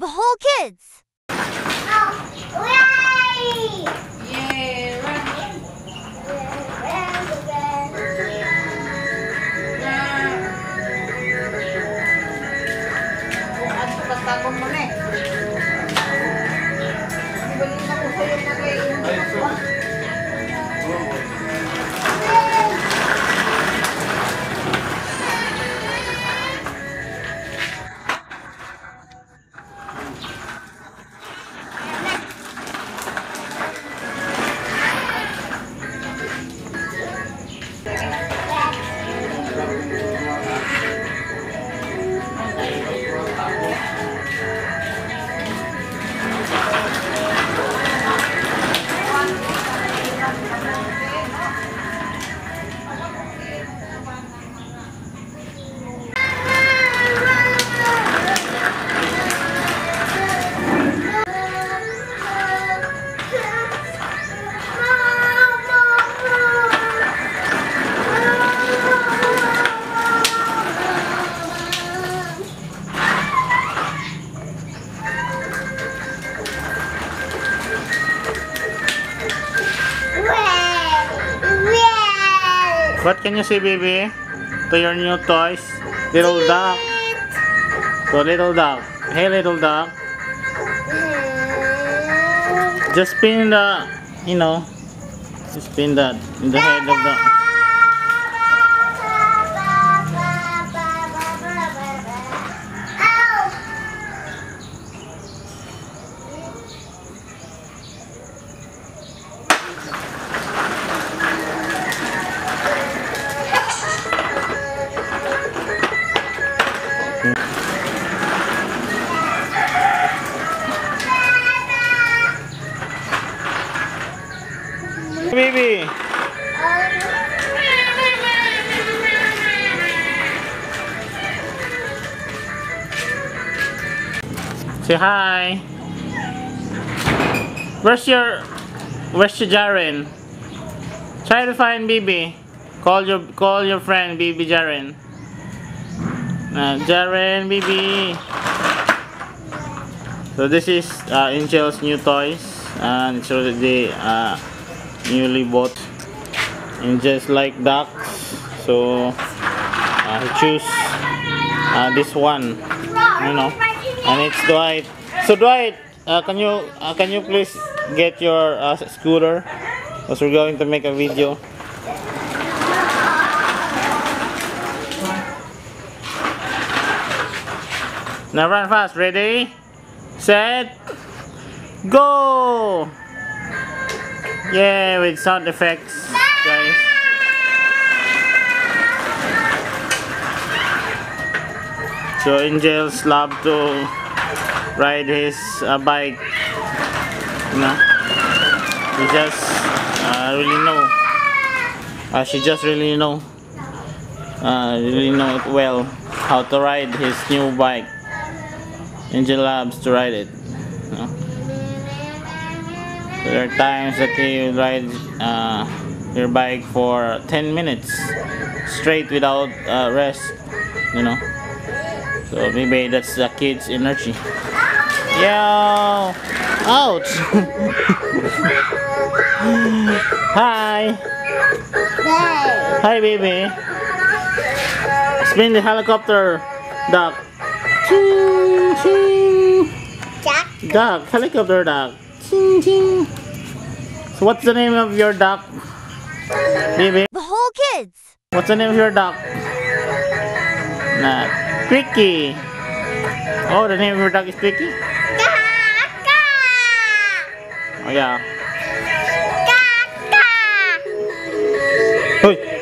The whole kids. What can you say, baby? To your new toys? Little duck. To little duck. Hey, little duck. Just spin the, just spin that in the head of the... Baby. Say hi. Where's your Jaren? Try to find Bibi. Call your friend Bibi Jaren. Jaren, Bibi. So this is Angel's new toys, and it's already newly bought, and just like ducks, so he choose this one, and it's Dwight. So Dwight, can you please get your scooter, because we're going to make a video. Now run fast. Ready, set, go. Yeah, with sound effects, guys. So Angel's love to ride his bike. He just really know. She just really know it well how to ride his new bike. Angel loves to ride it. There are times that you ride your bike for 10 minutes straight without rest, So maybe that's the kids' energy. Yo! Ouch! Hi! Hi, baby! Spin the helicopter, duck. Ching, ching. Duck, helicopter duck. Ching, ching. So what's the name of your duck, baby? The whole kids. What's the name of your duck? Quickie. Oh, the name of your duck is Quickie? Oh yeah. Hey.